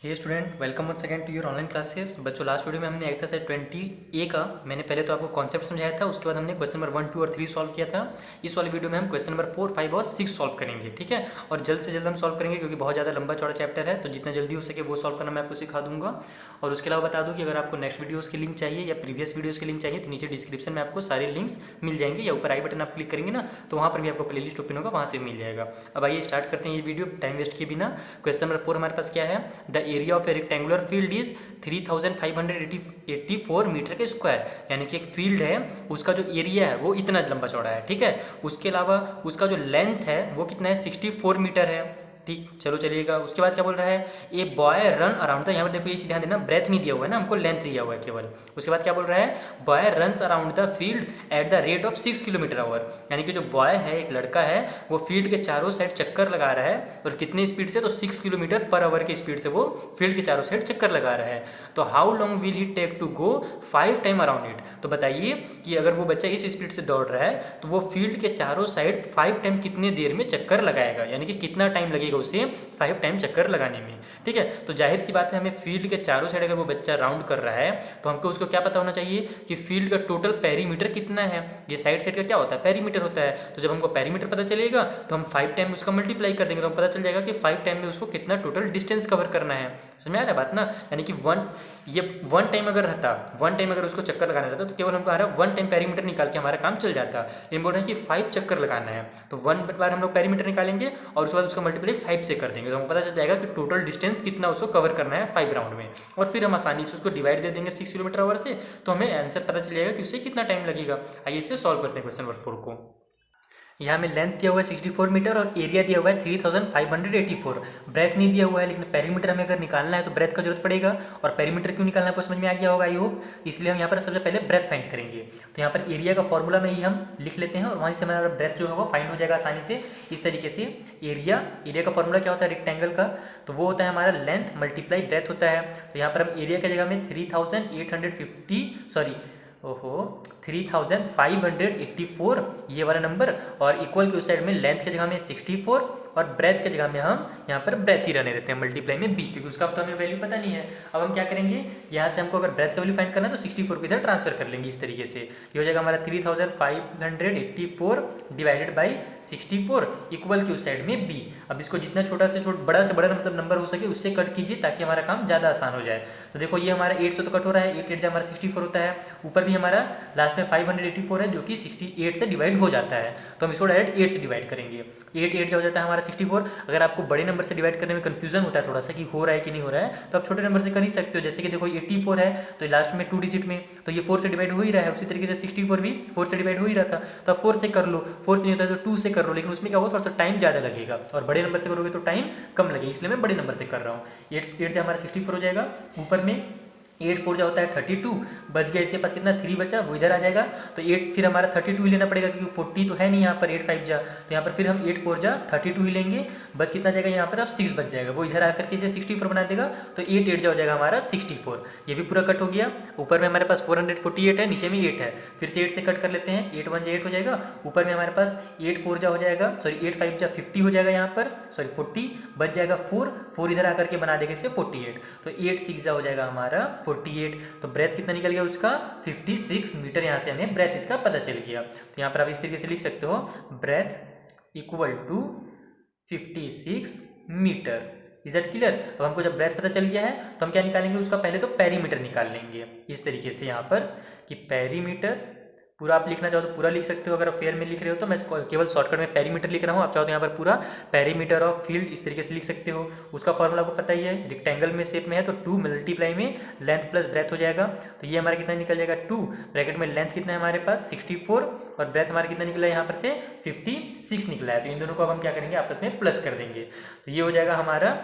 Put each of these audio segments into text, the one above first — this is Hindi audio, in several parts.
Hey student, welcome once again to your online classes. बच्चों, लास्ट वीडियो में हमने एक्सरसाइज 20 ए का मैंने पहले तो आपको कॉन्सेप्ट समझाया था, उसके बाद हमने क्वेश्चन नंबर 1, 2 और 3 सॉल्व किया था। इस वाले वीडियो में हम क्वेश्चन नंबर 4, 5 और 6 सॉल्व करेंगे, ठीक है। और जल्द से जल्द हम सॉल्व करेंगे क्योंकि बहुत ज़्यादा लंबा चौड़ा चैप्टर है, तो जितना जल्दी हो सके वो सॉल्व करना मैं आपको सिखा दूंगा। और उसके अलावा बता दूँ कि अगर आपको नेक्स्ट वीडियोज़ की लिंक चाहिए या प्रीवियस वीडियोज़ की लिंक चाहिए तो नीचे डिस्क्रिप्शन में आपको सारे लिंक्स मिल जाएंगे, या ऊपर आई बटन आप क्लिक करेंगे ना तो वहाँ पर भी आपको प्ले लिस्ट ओपन होगा, वहाँ से मिल जाएगा। अब आइए स्टार्ट करते हैं ये वीडियो टाइम वेस्ट किए बिना। क्वेश्चन नंबर 4 हमारे पास क्या है? The area of a rectangular field is 3584 metre के स्क्वायर, यानी कि एक फील्ड है उसका जो एरिया है वो इतना लंबा चौड़ा है, ठीक है। उसके अलावा उसका जो लेंथ है वो कितना है? 64 मीटर है, ठीक। चलो चलिएगा, उसके बाद क्या बोल रहा है? ए बॉय रन अराउंड, तो यहाँ पर देखो ये चीज़ ध्यान देना, ब्रेथ नहीं दिया हुआ है ना, हमको लेंथ दिया हुआ है केवल। उसके बाद क्या बोल रहा है? Boy runs around the field at the rate of 6 kilometre our, यानी कि जो बॉय है, एक लड़का है, वो फील्ड के चारों साइड चक्कर लगा रहा है। और कितने स्पीड से? तो 6 किलोमीटर पर आवर की स्पीड से वो फील्ड के चारों साइड चक्कर लगा रहा है। तो how long will he take to go 5 time around it? तो बताइए कि अगर वो बच्चा इस स्पीड से दौड़ रहा है तो वो फील्ड के चारों साइड 5 टाइम कितने देर में चक्कर लगाएगा, यानी कि कितना टाइम लगेगा उसे 5 टाइम चक्कर लगाने में, ठीक है। तो जाहिर सी बात है, हमें फील्ड के चारों साइड अगर वो बच्चा राउंड कर रहा है तो हमको उसको क्या पता होना चाहिए कि फील्ड का टोटल पेरीमीटर कितना है। ये साइड साइड का क्या होता है? पेरीमीटर होता है। तो जब हमको पेरीमीटर पता चलेगा तो हम 5 टाइम उसका मल्टीप्लाई कर देंगे तो हमको पता चल जाएगा कि 5 टाइम में उसको कितना टोटल डिस्टेंस कवर करना है। समझ में आ रहा है बात ना? यानी कि वन टाइम अगर रहता, 1 टाइम अगर उसको चक्कर लगाना रहता तो केवल हमको 1 टाइम पेरीमीटर निकाल के हमारा काम चल जाता। लेकिन बोल रहे हैं कि 5 चक्कर लगाना है, तो 1 बार हम लोग पेरीमीटर निकालेंगे और उसके बाद उसका मल्टीप्लाई 5 से कर देंगे तो हमको पता चल जाएगा कि टोटल डिस्टेंस कितना उसको कवर करना है 5 राउंड में। और फिर हम आसानी से उसको डिवाइड दे देंगे 6 किलोमीटर आवर से, तो हमें आंसर पता चल जाएगा कि उससे कितना टाइम लगेगा। आइए इसे सॉल्व करते हैं क्वेश्चन नंबर 4 को। यहाँ में लेंथ दिया हुआ है 64 मीटर और एरिया दिया हुआ है 3584। ब्रेथ नहीं दिया हुआ है, लेकिन पेरीमीटर हमें अगर निकालना है तो ब्रेथ का जरूरत पड़ेगा। और पेरीमीटर क्यों निकालना है आपको समझ में आ गया होगा आई होप, इसलिए हम यहाँ पर सबसे पहले ब्रेथ फाइंड करेंगे। तो यहाँ पर एरिया का फॉर्मूला में ही हम लिख लेते हैं और वहीं से हमारा ब्रेथ जो होगा फाइंड हो जाएगा आसानी से। इस तरीके से एरिया का फॉर्मूला क्या होता है रेक्टेंगल का? तो वो होता है हमारा लेंथ मल्टीप्लाई ब्रेथ होता है। तो यहाँ पर हम एरिया की जगह में 3584 ये वाला नंबर, और इक्वल के उस साइड में लेंथ की जगह में 64 और ब्रेथ की जगह में हम यहाँ पर ब्रेथ ही रहने देते हैं मल्टीप्लाई में बी, क्योंकि उसका तो हमें वैल्यू पता नहीं है। अब हम क्या करेंगे, यहाँ से हमको अगर ब्रेथ का वैल्यू फाइंड करना है तो 64 को इधर ट्रांसफर कर लेंगे इस तरीके से। ये हो जाएगा हमारा 3584 डिवाइडेड बाई 64 इक्वल के उस साइड में बी। अब इसको जितना छोटा से बड़ा से बड़ा मतलब नंबर हो सके उससे कट कीजिए ताकि हमारा काम ज़्यादा आसान हो जाए। तो देखो ये हमारा 8 से तो कट हो रहा है, 8 8 हमारा 64 होता है, ऊपर भी हमारा लास्ट में 584 है जो कि 68 से डिवाइड हो जाता है। तो हम इसको डायरेक्ट 8 से डिवाइड करेंगे। 8 8 जो हो जाता है हमारा 64। अगर आपको बड़े नंबर से डिवाइड करने में कंफ्यूजन होता है थोड़ा सा कि हो रहा है कि नहीं हो रहा है, तो आप छोटे नंबर से कर ही सकते हो। जैसे कि देखो 84 है तो लास्ट में 2 डिजिट में, तो ये 4 से डिवाइड हो ही रहा है, उसी तरीके से 64 भी 4 से डिवाइड हो ही रहा था, तो आप 4 से कर लो। 4 से नहीं होता है तो 2 से कर लो, लेकिन उसमें क्या होगा, थोड़ा सा टाइम ज़्यादा लगेगा, और बड़े नंबर से करोगे तो टाइम कम लगेगा, इसलिए मैं बड़े नंबर से कर रहा हूँ। 8 8 हमारा 64 हो जाएगा, ऊपर में 8 4 जो होता है 32, बच गया इसके पास कितना 3 बचा, वो इधर आ जाएगा। तो 8 फिर हमारा 32 ही लेना पड़ेगा क्योंकि 40 तो है नहीं यहाँ पर, 8 5 जा, तो यहाँ पर फिर हम 8 4 जा 32 ही लेंगे। बच कितना जाएगा यहाँ पर, अब 6 बच जाएगा, वो इधर आकर के इसे 64 बना देगा। तो 8 8 जा हो जाएगा हमारा 64। ये भी पूरा कट हो गया। ऊपर में हमारे पास 448 है, नीचे में 8 है, फिर से 8 से कट कर लेते हैं, 8 1 जा 8 हो जाएगा। ऊपर में हमारे पास 8 4 जा हो जाएगा, सॉरी 8 5 जा 50 हो जाएगा यहाँ पर, सॉरी 40 बच जाएगा, 4 इधर आकर के बना देगा इसे 48। तो 8 6 जा हो जाएगा हमारा 48। तो ब्रेथ कितना निकल गया उसका 56 मीटर। यहाँ से हमें ब्रेथ इसका पता चल गया। तो यहाँ पर आप इस तरीके से लिख सकते हो, breadth equal to 56 metre. Is that clear? अब हमको जब ब्रेथ पता चल गया है तो हम क्या निकालेंगे उसका, पहले तो पेरीमीटर निकाल लेंगे इस तरीके से यहाँ पर कि पेरीमीटर पूरा आप लिखना चाहो तो पूरा लिख सकते हो। अगर आप फेयर में लिख रहे हो तो मैं केवल शॉर्टकट में पेरीमीटर लिख रहा हूँ, आप चाहो तो यहाँ पर पूरा पेरीमीटर ऑफ फील्ड इस तरीके से लिख सकते हो। उसका फॉर्मूला आपको पता ही है, रेक्टेंगल में शेप में है तो 2 मल्टीप्लाई में लेंथ प्लस ब्रेथ हो जाएगा। तो ये हमारा कितना निकल जाएगा 2, ब्रैकेट में लेंथ कितना है हमारे पास 64 और ब्रेथ हमारा कितना निकला है यहाँ पर से 56 निकला है। तो इन दोनों को अब हम क्या करेंगे, आपस में प्लस कर देंगे। तो ये हो जाएगा हमारा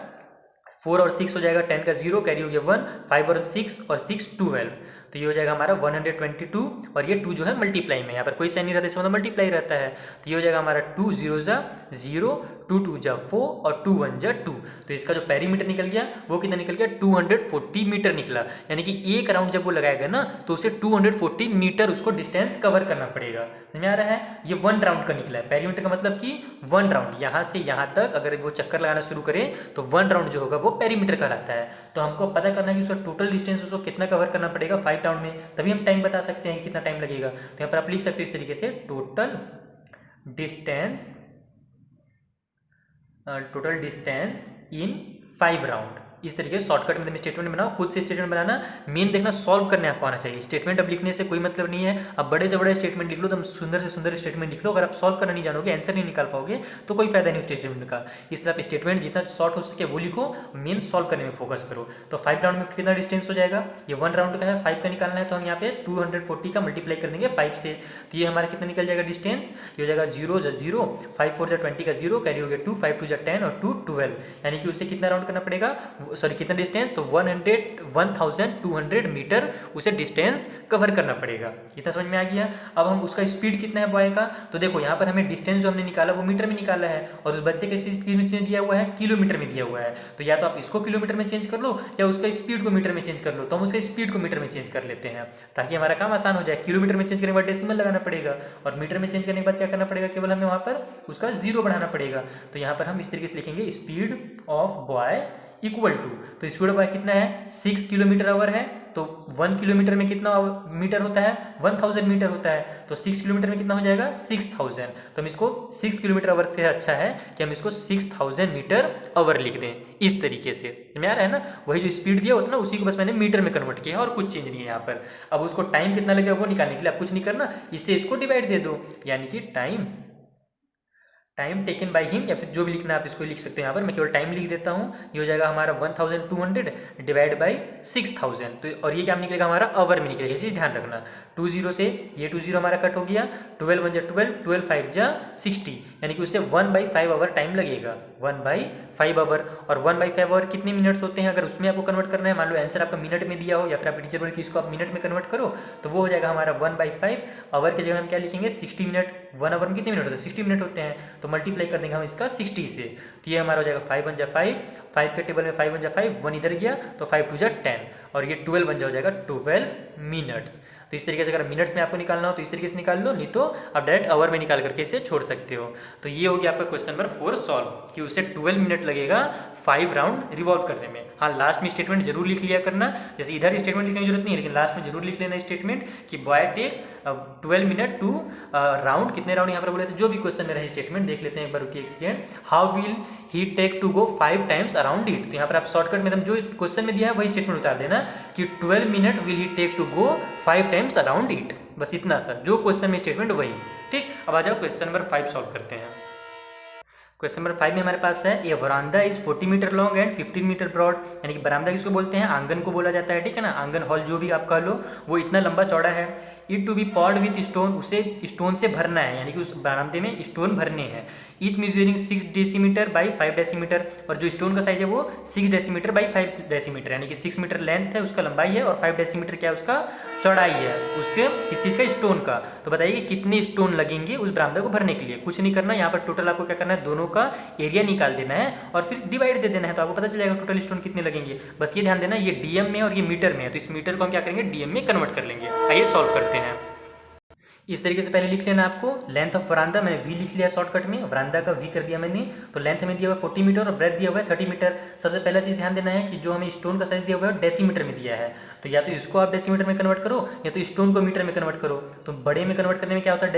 4 और 6 हो जाएगा, 10 का 0 कैरी हो गया 1, 5 और 6 और 6 12। तो ये हो जाएगा हमारा 122 और ये 2 जो है मल्टीप्लाई में, यहाँ पर कोई साइन नहीं रहता, इसका मतलब मल्टीप्लाई रहता है। तो ये हो जाएगा हमारा 2 0 जा 0, 2 2 जा 4 और 2 1 जा 2। तो इसका जो पेरीमीटर निकल गया वो कितना निकल गया, 240 मीटर निकला। यानी कि एक राउंड जब वो लगाएगा ना तो उसे 240 मीटर उसको डिस्टेंस कवर करना पड़ेगा। समझ में आ रहा है? ये 1 राउंड का निकला है। पेरीमीटर का मतलब कि 1 राउंड, यहाँ से यहाँ तक अगर वो चक्कर लगाना शुरू करे तो 1 राउंड जो होगा वो पेरीमीटर कहलाता है। तो हमको पता करना है कि उसका टोटल डिस्टेंस उसको कितना कवर करना पड़ेगा 5 राउंड में, तभी हम टाइम बता सकते हैं कितना टाइम लगेगा। तो यहाँ पर आप लिख सकते हो इस तरीके से, टोटल डिस्टेंस इन 5 राउंड। इस तरीके से शॉर्टकट में स्टेटमेंट बनाओ, खुद से स्टेटमेंट बनाना, मेन देखना सॉल्व करने आपको आना चाहिए। स्टेटमेंट अब लिखने से कोई मतलब नहीं है, अब बड़े से बड़े स्टेटमेंट लिख लो, तुम सुंदर से सुंदर स्टेटमेंट लिख लो, अगर आप सॉल्व करना नहीं जानोगे, आंसर नहीं निकाल पाओगे तो कोई फायदा नहीं उस स्टेटमेंट का। इसलिए आप स्टेटमेंट जितना शॉर्ट हो सके वो लिखो, मेन सॉल्व करने में फोकस करो। तो 5 राउंड में कितना डिस्टेंस हो जाएगा, ये 1 राउंड का है, 5 का निकालना है, तो हम यहाँ पे 240 का मल्टीप्लाई कर देंगे 5 से। तो ये हमारा कितना निकल जाएगा डिस्टेंस, ये हो जाएगा 0 जा 0, 5 4 जा 20 का 0, कैरी हो गया 2, 5 2 जा 10 और 2 12। यानी कि उससे कितना राउंड करना पड़ेगा, सॉरी कितना डिस्टेंस, तो 1200 मीटर उसे डिस्टेंस कवर करना पड़ेगा। इतना समझ में आ गया। अब हम उसका स्पीड कितना है बॉय का, तो देखो यहाँ पर हमें डिस्टेंस जो हमने निकाला वो मीटर में निकाला है और उस बच्चे के स्पीड में दिया हुआ है किलोमीटर में दिया हुआ है। तो या तो आप इसको किलोमीटर में चेंज कर लो या उसका स्पीड को मीटर में चेंज कर लो। तो हम उसका स्पीड को मीटर में चेंज कर लेते हैं ताकि हमारा काम आसान हो जाए। किलोमीटर में चेंज करने के बाद डेसिमल लगाना पड़ेगा और मीटर में चेंज करने के बाद क्या करना पड़ेगा, केवल हमें वहाँ पर उसका 0 बढ़ाना पड़ेगा। तो यहाँ पर हम इस तरीके से लिखेंगे, speed of boy equal to, तो स्पीड ऑफ बॉय कितना है 6 किलोमीटर आवर है, तो 1 किलोमीटर में कितना मीटर होता है 1000 मीटर होता है, तो 6 किलोमीटर में कितना हो जाएगा 6000। तो हम इसको 6 किलोमीटर आवर से अच्छा है कि हम इसको 6000 मीटर आवर लिख दें इस तरीके से। समझ आ रहा है ना, वही जो स्पीड दिया होता है ना उसी को बस मैंने मीटर में कन्वर्ट किया है और कुछ चेंज नहीं है यहाँ पर। अब उसको टाइम कितना लगेगा वो निकालने के लिए आप कुछ नहीं करना, इससे इसको डिवाइड दे दो, यानी कि टाइम टेकन बाई हिम, या फिर जो भी लिखना है आप इसको लिख सकते हो। यहाँ पर मैं केवल टाइम लिख देता हूँ। ये हो जाएगा हमारा 1200 डिवाइड बाई 6000, तो और ये क्या निकलेगा हमारा आवर में निकलेगा, इसी ध्यान रखना। 20 से ये 20 हमारा कट हो गया, 12 1 जा 12, 12 5 जा 60, यानी कि उससे 1/5 आवर टाइम लगेगा, 1/5 आवर। और 1/5 आवर कितने मिनट्स होते हैं, अगर उसमें आपको कन्वर्ट करना है, मान लो आंसर आपका मिनट में दिया हो या फिर आप टीचर बोले कि इसको आप मिनट में कन्वर्ट करो, तो वो हो जाएगा हमारा 1/5 आवर के जगह हम क्या लिखेंगे 60 मिनट। 1 आवर में कितने मिनट होते हैं 60 मिनट होते हैं, तो मल्टीप्लाई कर देंगे हम इसका 60 से। तो ये हमारा हो जाएगा 5 1 जा 5, 5 के टेबल में 5 1 जा 5, 1 इधर गया तो 5 2 जा 10 और ये 12 1 जा हो जाएगा 12 मिनट्स। तो इस तरीके से अगर मिनट्स में आपको निकालना हो तो इस तरीके से निकाल लो, नहीं तो आप डायरेक्ट आवर में निकाल करके इसे छोड़ सकते हो। तो ये हो गया आपका क्वेश्चन नंबर 4 सॉल्व, कि उसे 12 मिनट लगेगा 5 राउंड रिवॉल्व करने में। हाँ, लास्ट में स्टेटमेंट जरूर लिख लिया करना, जैसे इधर स्टेटमेंट लिखने की जरूरत नहीं है, लेकिन लास्ट में जरूर लिख लेना स्टेटमेंट कि boy take 12 minute to round, कितने राउंड यहाँ पर बोले थे, जो भी क्वेश्चन में रहे स्टेटमेंट देख लेते हैं एक बार, रुकिए एक second. How will he take to go 5 times around it, तो यहाँ पर आप शॉर्टकट में जो क्वेश्चन में दिया है वही स्टेटमेंट उतार देना कि 12 minute will he take to go 5 times around it, बस इतना सर, जो क्वेश्चन में स्टेटमेंट वही। ठीक, अब आ जाओ क्वेश्चन नंबर 5 सॉल्व करते हैं। क्वेश्चन नंबर 5 में हमारे पास है, a verandah is 40 metre long and 15 metre broad, यानी कि बरामदा किसको बोलते हैं, आंगन को बोला जाता है, ठीक है ना, आंगन हॉल जो भी आप कह लो, वो इतना लंबा चौड़ा है। It to be poured with stone, उसे स्टोन से भरना है, यानी कि उस बरामदे में स्टोन भरने हैं। Each measuring 6 decimetre by 5 decimetre, और जो स्टोन का साइज है वो 6 डेसीमीटर बाई 5 डेसीमीटर, यानी कि 6 मीटर लेंथ है उसका लंबाई है और 5 डेसीमीटर क्या है उसका चौड़ाई है उसके इस चीज़ का स्टोन का। तो बताइए कि कितने स्टोन लगेंगे उस बरामदा को भरने के लिए। कुछ नहीं करना, यहाँ पर टोटल आपको क्या करना है, दोनों का एरिया निकाल देना है और फिर डिवाइड दे देना है, तो आपको पता चल जाएगा टोटल स्टोन कितने लगेंगे। बस ये ध्यान देना, ये डीएम में और ये मीटर में है, तो इस मीटर को हम क्या करेंगे डीएम में कन्वर्ट कर लेंगे। आइए सॉल्व करते हैं। इस तरीके से पहले लिख लेना आपको, लेंथ ऑफ वरांदा मैंने वी लिख लिया शॉर्टकट में, वरांदा का वी कर दिया मैंने, तो लेंथ में दिया हुआ 40 मीटर और ब्रेथ दिया हुआ है 30 मीटर। सबसे पहला चीज़ ध्यान देना है कि जो हमें स्टोन का साइज दिया हुआ है डेसीमीटर में दिया है, तो या तो इसको आप डेसीमीटर में कन्वर्ट करो या तो स्टोन को मीटर में कन्वर्ट करो। तो बड़े में कन्वर्ट करने में क्या होता है,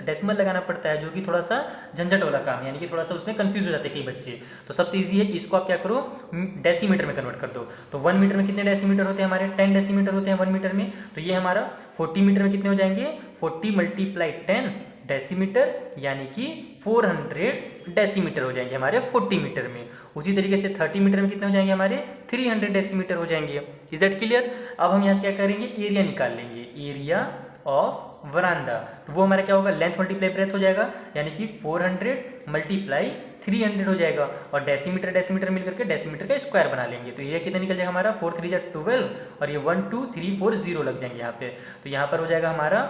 डेसिमल लगाना पड़ता है, जो कि थोड़ा सा झंझट वाला काम है, यानी कि थोड़ा सा उसमें कंफ्यूज हो जाते हैं कई बच्चे। तो सबसे ईजी है कि इसको आप क्या करो डेसीमीटर में कन्वर्ट कर दो। तो 1 मीटर में कितने डेसीमीटर होते हैं हमारे, 10 डेसीमीटर होते हैं 1 मीटर में। तो ये हमारा 40 मीटर में कितने हो जाएंगे, 40 × 10 डेसीमीटर, यानी कि 400 डेसीमीटर हो जाएंगे हमारे 40 मीटर में। उसी तरीके से 30 मीटर में कितने हो जाएंगे हमारे 300 डेसीमीटर हो जाएंगे। Is that clear. अब हम यहाँ से क्या करेंगे, एरिया निकाल लेंगे, एरिया ऑफ वरांदा। तो वो हमारा क्या होगा, लेंथ मल्टीप्लाई ब्रेथ हो जाएगा, यानी कि 400 × 300 हो जाएगा, और डेसीमीटर डेसीमीटर मिल करके डेसीमीटर का स्क्वायर बना लेंगे। तो ये कितना निकल जाएगा हमारा 4 3 जा 12, और ये 1 2 3 4 0 लग जाएंगे यहाँ पे। तो यहाँ पर हो जाएगा हमारा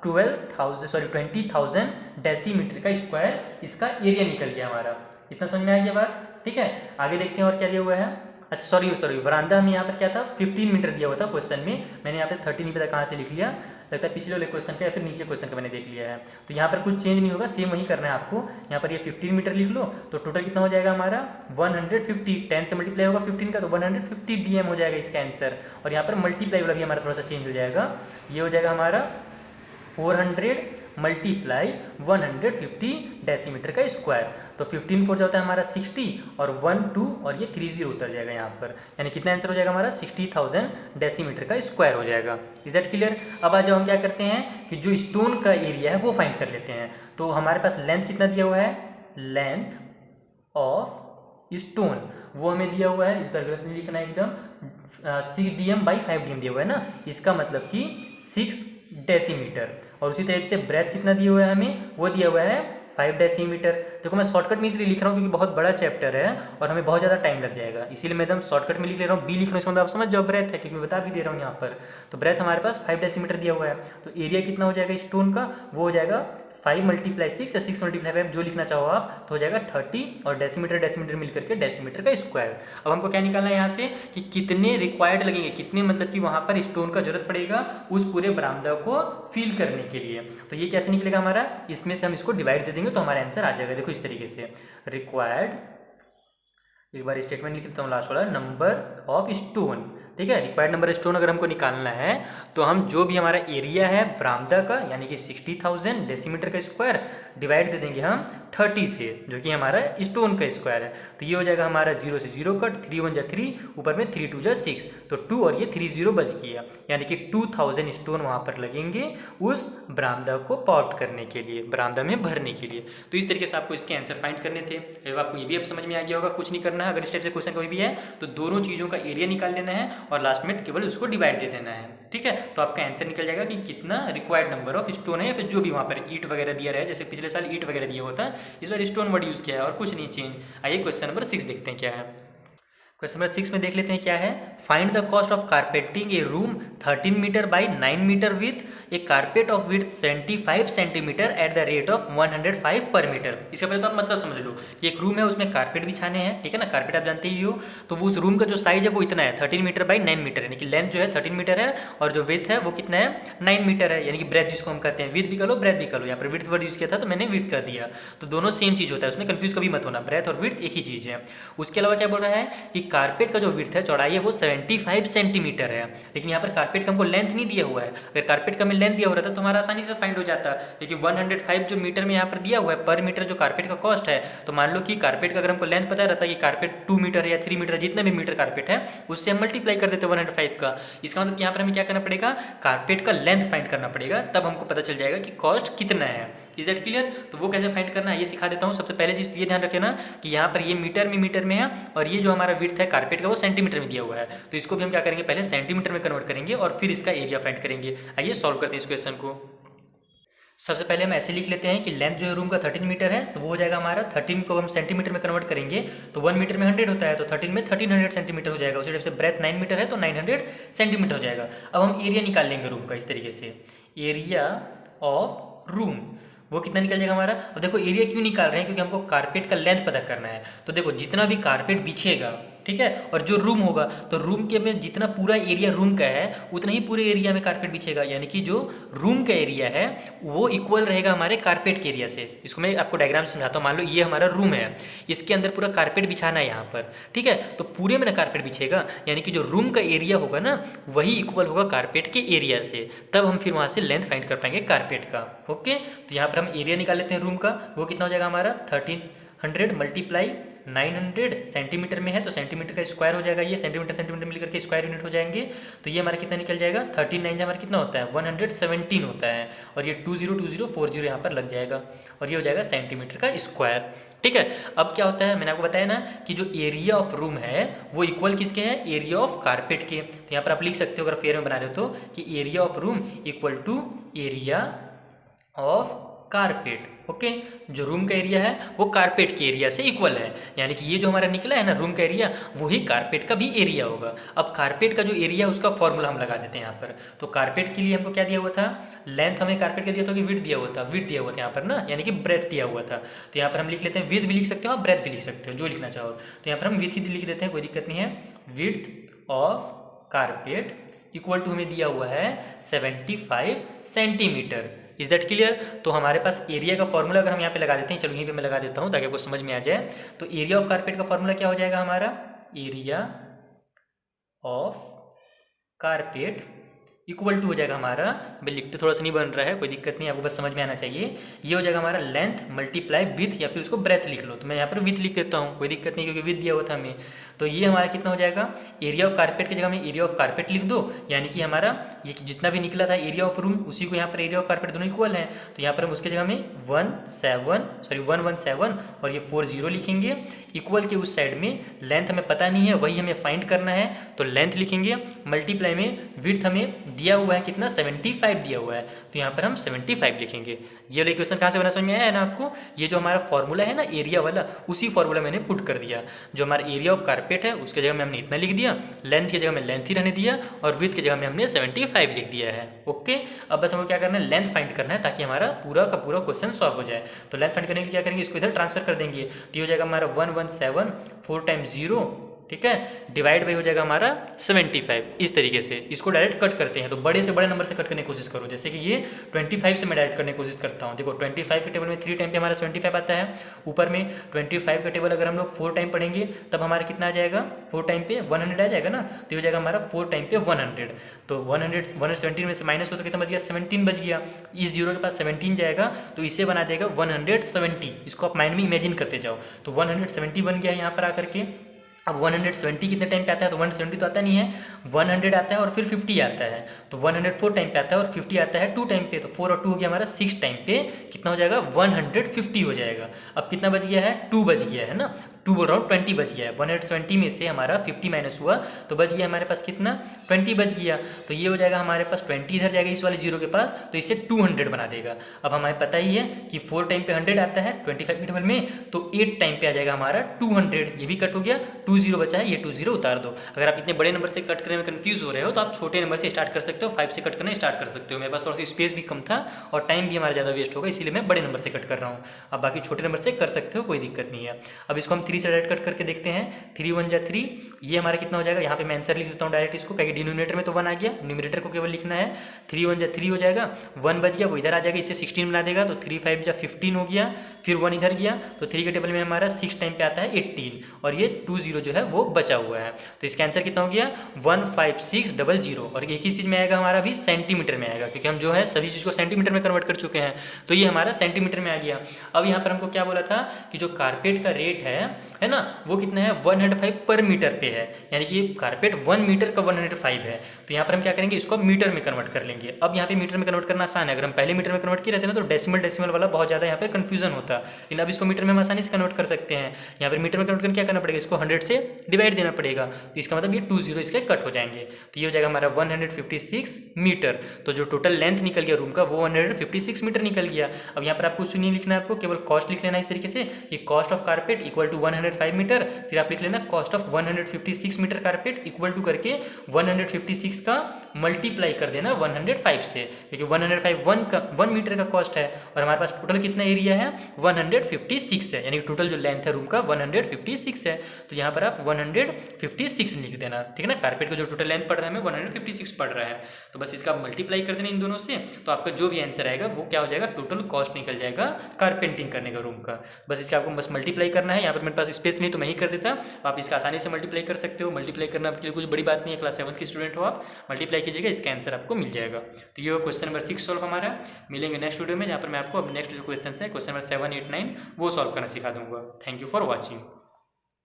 20,000 डेसीमीटर का स्क्वायर इसका एरिया निकल गया हमारा। इतना समझ में आ गया बात, ठीक है। आगे देखते हैं और क्या दिया हुआ है। अच्छा सॉरी वरांदा हमें यहाँ पर क्या था 15 मीटर दिया हुआ था क्वेश्चन में, मैंने यहाँ पे 13 नहीं पता कहाँ से लिख लिया, लगता है पिछले वाले क्वेश्चन का या फिर नीचे क्वेश्चन का मैंने देख लिया है। तो यहाँ पर कुछ चेंज नहीं होगा, सेम वही करना है आपको। यहाँ पर ये 15 मीटर लिख लो, तो टोटल कितना हो जाएगा हमारा 150, 10 से मल्टीप्लाई होगा 15 का, तो 150 DM हो जाएगा इसका आंसर। और यहाँ पर मल्टीप्लाई वाला भी हमारा थोड़ा सा चेंज हो जाएगा, ये हो जाएगा हमारा 400 मल्टीप्लाई 150 डेसीमीटर का स्क्वायर। तो 15 4 जाता है हमारा 60, और 1 2 और ये 30 उतर जाएगा यहाँ पर, यानी कितना आंसर हो जाएगा हमारा 60,000 डेसीमीटर का स्क्वायर हो जाएगा। Is that clear. अब आज हम क्या करते हैं कि जो स्टोन का एरिया है वो फाइंड कर लेते हैं। तो हमारे पास लेंथ कितना दिया हुआ है, लेंथ ऑफ स्टोन वो हमें दिया हुआ है, इस पर गलत नहीं लिखना है एकदम, 6 DM बाई 5 DM दिया हुआ है ना, इसका मतलब कि 6 डेसीमीटर। और उसी टाइप से ब्रेथ कितना दिया हुआ है हमें, वो दिया हुआ है 5 डेसीमीटर। देखो मैं शॉर्टकट में इसलिए लिख रहा हूँ क्योंकि बहुत बड़ा चैप्टर है और हमें बहुत ज़्यादा टाइम लग जाएगा, इसीलिए मैं एकदम शॉर्टकट में लिख ले रहा हूँ। बी लिखने से मतलब आप समझ जाओ ब्रेथ है, क्योंकि मैं बता भी दे रहा हूँ यहाँ पर। तो ब्रेथ हमारे पास 5 डेसीमीटर दिया हुआ है, तो एरिया कितना हो जाएगा स्टोन का, वो हो जाएगा 5 मल्टीप्लाई 6 या 6 मल्टीप्लाई 5 जो लिखना चाहो आप, तो हो जाएगा 30, और डेसीमीटर डेसीमीटर मिल करके डेसीमीटर का स्क्वायर। अब हमको क्या निकालना है यहाँ से कि कितने रिक्वायर्ड लगेंगे, कितने मतलब कि वहाँ पर स्टोन का जरूरत पड़ेगा उस पूरे बरामदा को फिल करने के लिए। तो ये कैसे निकलेगा हमारा, इसमें से हम इसको डिवाइड दे देंगे तो हमारा आंसर आ जाएगा। देखो इस तरीके से रिक्वायर्ड, एक बार स्टेटमेंट लिख देता हूँ लास्ट वाला, नंबर ऑफ स्टोन, ठीक है। रिक्वायर्ड नंबर स्टोन अगर हमको निकालना है तो हम जो भी हमारा एरिया है बरामदा का यानी कि 60,000 डेसीमीटर का स्क्वायर डिवाइड दे देंगे हम 30 से, जो कि हमारा स्टोन का स्क्वायर है। तो ये हो जाएगा हमारा 0 से 0 कट, 3 1 जा 3, ऊपर में 3 2 जा 6, तो 2 और ये 3 0 बच गया, यानी कि 2000 स्टोन वहाँ पर लगेंगे उस बरामदा को पॉट करने के लिए, बरामदा में भरने के लिए। तो इस तरीके से आपको इसके आंसर फाइंड करने थे। अब आपको ये भी अब समझ में आ गया होगा, कुछ नहीं करना है। अगर इस टाइप से क्वेश्चन कभी भी है तो दोनों चीज़ों का एरिया निकाल लेना है और लास्ट में केवल उसको डिवाइड दे देना है, ठीक है। तो आपका आंसर निकल जाएगा कि कितना रिक्वायर्ड नंबर ऑफ स्टोन है, या फिर जो भी वहाँ पर ईंट वगैरह दिया रहा है, जैसे पिछले साल ईंट वगैरह दिया होता है, इस बार स्टोन वर्ड यूज़ किया है और कुछ नहीं चेंज। आइए क्वेश्चन नंबर 6 देखते हैं क्या है। क्वेश्चन नंबर 6 में देख लेते हैं क्या है। Find the cost of carpeting a room 13 metre by 9 metre with a carpet of with 75 centimetre at the rate of 105 per metre. इसका पहले तो आप मतलब समझ लो कि एक रूम है उसमें कारपेट बिछाने हैं, ठीक है ना, कारपेट आप जानते ही हो। तो वो उस रूम का जो साइज है वो इतना है 13 मीटर बाई 9 मीटर, यानी कि लेंथ जो है 13 मीटर है और जो विड्थ है वो कितना है 9 मीटर है, यानी कि ब्रेथ जिसको हम कहते हैं, विड्थ भी कर लो ब्रेथ भी कर लो। यहाँ पर विड्थ वर्ड यूज किया था तो मैंने विड्थ कर दिया, तो दोनों सेम चीज़ होता है, उसमें कंफ्यूज कभी मत होना, ब्रेथ और विड्थ एक ही चीज़ है। उसके अलावा क्या बोल रहा है कि कारपेट का जो विड्थ है, चौड़ाई है, वो 75 सेंटीमीटर है, लेकिन यहाँ पर कारपेट का हमको लेंथ नहीं दिया हुआ है। अगर कारपेट का हमें लेंथ दिया हो रहा था तो हमारा आसानी से फाइंड हो जाता, क्योंकि 105 जो मीटर में यहाँ पर दिया हुआ है पर मीटर जो कारपेट का कॉस्ट है। तो मान लो कि कारपेट का अगर हमको लेंथ पता रहता है कि कारपेट 2 मीटर या 3 मीटर जितना भी मीटर कारपेट है उससे हम मल्टीप्लाई कर देते 105 का। इसका मतलब यहाँ पर हमें क्या करना पड़ेगा, कारपेट का लेंथ फाइंड करना पड़ेगा, तब हमको पता चल जाएगा कि कॉस्ट कितना है। Is that clear. तो वो कैसे फाइंड करना है ये सिखा देता हूँ। सबसे पहले चीज़ ये ध्यान रखें ना कि यहाँ पर ये मीटर में है और ये जो हमारा विड्थ है कारपेट का वो सेंटीमीटर में दिया हुआ है, तो इसको भी हम क्या करेंगे, पहले सेंटीमीटर में कन्वर्ट करेंगे और फिर इसका एरिया फाइंड करेंगे। आइए सॉल्व करते हैं इस क्वेश्चन को। सबसे पहले हम ऐसे लिख लेते हैं कि लेंथ जो है रूम का 13 मीटर है, तो वो हो जाएगा हमारा 13 को हम सेंटीमीटर में कन्वर्ट करेंगे तो 1 मीटर में 100 होता है, तो 13 में 1300 सेंटीमीटर हो जाएगा। उसी टाइप से ब्रेथ 9 मीटर है तो 900 सेंटीमीटर हो जाएगा। अब हम एरिया निकाल लेंगे रूम का इस तरीके से, एरिया ऑफ रूम वो कितना निकल जाएगा हमारा। अब देखो एरिया क्यों निकाल रहे हैं, क्योंकि हमको कारपेट का लेंथ पता करना है। तो देखो जितना भी कारपेट बिछेगा, ठीक है, और जो रूम होगा तो रूम के में जितना पूरा एरिया रूम का है उतना ही पूरे एरिया में कारपेट बिछेगा, यानी कि जो रूम का एरिया है वो इक्वल रहेगा हमारे कारपेट के एरिया से। इसको मैं आपको डायग्राम समझाता हूँ। मान लो ये हमारा रूम है, इसके अंदर पूरा कारपेट बिछाना है यहाँ पर, ठीक है, तो पूरे में ना कारपेट बिछेगा, यानी कि जो रूम का एरिया होगा ना वही इक्वल होगा कारपेट के एरिया से, तब हम फिर वहाँ से लेंथ फाइंड कर पाएंगे कारपेट का। ओके, तो यहाँ पर हम एरिया निकाल लेते हैं रूम का, वो कितना हो जाएगा हमारा 1300 मल्टीप्लाई 900 सेंटीमीटर में है तो सेंटीमीटर का स्क्वायर हो जाएगा, ये सेंटीमीटर मिलकर के स्क्वायर यूनिट हो जाएंगे। तो ये हमारा कितना निकल जाएगा 13 9 हमारा कितना होता है 117 होता है, और ये 202040 यहाँ पर लग जाएगा और ये हो जाएगा सेंटीमीटर का स्क्वायर। ठीक है, अब क्या होता है मैंने आपको बताया ना कि जो एरिया ऑफ रूम है वो इक्वल किसके है, एरिया ऑफ कारपेट के। तो यहाँ पर आप लिख सकते हो अगर फेयर में बना रहे हो तो कि area of room equal to area of carpet. Okay, जो रूम का एरिया है वो कारपेट के एरिया से इक्वल है, यानी कि ये जो हमारा निकला है ना रूम का एरिया, वही कारपेट का भी एरिया होगा। अब कारपेट का जो एरिया है उसका फॉर्मूला हम लगा देते हैं यहाँ पर। तो कारपेट के लिए हमको क्या दिया हुआ था, लेंथ हमें कारपेट का दिया था कि विड्थ दिया हुआ था, विड्थ दिया हुआ था यहाँ पर ना, यानी कि ब्रेथ दिया हुआ था। तो यहाँ पर हम लिख लेते हैं, विड्थ भी लिख सकते हो और ब्रेथ भी लिख सकते हो, जो लिखना चाहो। तो यहाँ पर हम विड्थ ही लिख देते हैं, कोई दिक्कत नहीं है। Width of carpet equal to हमें दिया हुआ है 75 सेंटीमीटर। Is that clear? तो हमारे पास एरिया का फॉर्मूला अगर हम यहाँ पे लगा देते हैं, चलो यहीं पे मैं लगा देता हूँ ताकि आपको समझ में आ जाए। तो एरिया ऑफ कारपेट का फॉर्मूला क्या हो जाएगा हमारा, area of carpet equal to हो जाएगा हमारा, मैं लिखते थोड़ा सा नहीं बन रहा है, कोई दिक्कत नहीं, आपको बस समझ में आना चाहिए। ये हो जाएगा हमारा लेंथ मल्टीप्लाई विथ, या फिर उसको ब्रेथ लिख लो, तो मैं यहाँ पर विथ लिख देता हूँ, कोई दिक्कत नहीं, क्योंकि विथ दिया हुआ था हमें। तो ये हमारा कितना हो जाएगा, एरिया ऑफ कारपेट की जगह में एरिया ऑफ कारपेट लिख दो, यानी कि हमारा ये जितना भी निकला था एरिया ऑफ रूम, उसी को यहाँ पर एरिया ऑफ कारपेट दोनों इक्वल है। तो यहाँ पर हम उसके जगह में 117 और ये 40 लिखेंगे। इक्वल के उस साइड में लेंथ हमें पता नहीं है, वही हमें फाइंड करना है, तो लेंथ लिखेंगे, मल्टीप्लाई में विड्थ हमें दिया हुआ है कितना, 75 दिया हुआ है, तो यहाँ पर हम 75 लिखेंगे। ये वाला इक्वेशन कहाँ से बना समझ में आया है ना आपको? ये जो हमारा फॉर्मूला है ना एरिया वाला, उसी फॉर्मूला मैंने पुट कर दिया। जो हमारा एरिया ऑफ कारपेट है उसके जगह में हमने इतना लिख दिया, लेंथ की जगह में लेंथ ही रहने दिया, और विड्थ की जगह में हमने 75 लिख दिया है। ओके, अब बस हमको क्या करना है, लेंथ फाइंड करना है, ताकि हमारा पूरा का पूरा क्वेश्चन सॉल्व हो जाए। तो लेंथ फाइंड करने के लिए क्या करेंगे, इसको इधर ट्रांसफर कर देंगे, तो ये हो जाएगा हमारा 117 4 टाइम्स 0, ठीक है, डिवाइड बाई हो जाएगा हमारा 75। इस तरीके से इसको डायरेक्ट कट करते हैं, तो बड़े से बड़े नंबर से कट करने की कोशिश करो, जैसे कि ये 25 से मैं डायरेक्ट करने की कोशिश करता हूँ। देखो 25 के टेबल में 3 टाइम पे हमारा 75 आता है, ऊपर में 25 का टेबल अगर हम लोग 4 टाइम पढ़ेंगे तब हमारा कितना आ जाएगा, 4 टाइम पे 100 आ जाएगा ना, तो ये हो जाएगा हमारा 4 टाइम पे 100। तो 117 में से माइनस हो तो कितना बच गया, 17 बच गया। इस जीरो के पास 17 जाएगा तो इसे बना देगा 170। इसको आप माइंड में इमेजिन करते जाओ, तो 170 बन गया यहाँ पर आकर के। अब 170 कितने टाइम पे आता है, तो 170 तो आता नहीं है, 100 आता है और फिर 50 आता है, तो 104 टाइम पे आता है और 50 आता है 2 टाइम पे, तो 4 और 2 हो गया हमारा 6 टाइम पे, कितना हो जाएगा 150 हो जाएगा। अब कितना बच गया है, 2 बच गया है ना, 2 बोल रहा हूँ 20 बच गया है। 170 में से हमारा 50 माइनस हुआ तो बच गया हमारे पास कितना, 20 बच गया। तो ये हो जाएगा हमारे पास 20 इधर जाएगा इस वाले जीरो के पास, तो इसे 200 बना देगा। अब हमें पता ही है कि 4 टाइम पे 100 आता है 25 के टेबल में, तो 8 टाइम पे आ जाएगा हमारा 200। ये भी कट हो गया, 20 बचा है, ये 20 उतार दो। अगर आप इतने बड़े नंबर से कट करने में कंफ्यूज हो रहे हो तो आप छोटे नंबर से स्टार्ट कर सकते हो, 5 से कट करना स्टार्ट कर सकते हो। मेरे पास थोड़ा सा स्पेस भी कम था और टाइम भी हमारा ज़्यादा वेस्ट होगा, इसीलिए मैं बड़े नंबर से कट कर रहा हूँ। अब बाकी छोटे नंबर से कर सकते हो, कोई दिक्कत नहीं है। अब इसको हम 3 से डायरेक्ट कट करके देखते हैं, 3 1 जा 3, ये हमारा कितना हो जाएगा, यहाँ पे मैं आंसर लिख देता हूँ डायरेक्ट इसको, क्योंकि डिनोमिनेटर में तो 1 आ गया, न्यूमरेटर को केवल लिखना है। 3 1 जा 3 हो जाएगा, 1 बच गया वो इधर आ जाएगा, इसे 16 बना देगा, तो 3 5 जा 15 हो गया, फिर 1 इधर गया, तो 3 के टेबल में हमारा 6 टाइम पे आता है 18, और ये 20 जो है वो बचा हुआ है। तो इसका आंसर कितना हो गया 15600, और एक ही चीज़ में आएगा हमारा भी सेंटीमीटर में आएगा, क्योंकि हम जो है सभी चीज़ को सेंटीमीटर में कन्वर्ट कर चुके हैं, तो ये हमारा सेंटीमीटर में आ गया। अब यहाँ पर हमको क्या बोला था कि जो कारपेट का रेट है ना, वो कितना है 105 पर मीटर पे है, यानी कि कारपेट 1 मीटर का 105 है। तो यहाँ पर हम क्या करेंगे, इसको मीटर में कन्वर्ट कर लेंगे। अब यहाँ पे मीटर में कन्वर्ट करना आसान है, अगर हम पहले मीटर में कन्वर्ट किए रहते ना तो डेसिमल वाला बहुत ज़्यादा यहाँ पे कंफ्यूजन होता, लेकिन अब इसको मीटर में हम आसानी से कन्वर्ट कर सकते हैं। यहाँ पर मीटर में कन्वर्ट करके क्या करना पड़ेगा, इसको 100 से डिवाइड देना पड़ेगा, तो इसका मतलब ये 20 इसके कट हो जाएंगे, तो ये हो जाएगा हमारा 156 मीटर। तो जो टोटल लेंथ निकल गया रूम का वो 156 मीटर निकल गया। अब यहाँ पर आपको कुछ नहीं लिखना है, आपको केवल कॉस्ट लिख लेना है इस तरीके से कि cost of carpet equal to 105 metre, फिर आप लिख लेना cost of 156 metre carpet equal to करके 156 का मल्टीप्लाई कर देना 105 से, क्योंकि 105 1 मीटर का कॉस्ट है, और हमारे पास टोटल कितना एरिया है 156 है, यानी कि टोटल जो लेंथ है रूम का 156 है। तो यहाँ पर आप 156 लिख देना, ठीक है ना। कारपेट का जो टोटल लेंथ पड़ रहा है हमें 156 पड़ रहा है, तो बस इसका मल्टीप्लाई कर देना इन दोनों से, तो आपका जो भी आंसर आएगा वो क्या हो जाएगा, टोटल कॉस्ट निकल जाएगा कारपेंटिंग करने का रूम का। बस इसका आपको बस मल्टीप्लाई करना है। यहाँ पर मेरे पास स्पेस नहीं तो मैं ही कर देता, आप इसका आसानी से मल्टीप्लाई कर सकते हो। मल्टीप्लाई करना आपके लिए कुछ बड़ी बात नहीं है, क्लास 7 के स्टूडेंट हो आप, मल्टीप्लाई कीजिएगा, इसका आंसर आपको मिल जाएगा। तो ये क्वेश्चन नंबर 6 सॉल्व हमारा। मिलेंगे नेक्स्ट वीडियो में, जहाँ पर मैं आपको अब नेक्स्ट जो क्वेश्चन है क्वेश्चन नंबर 7 8 9 वो सॉल्व करना सिखा दूंगा। Thank you for watching.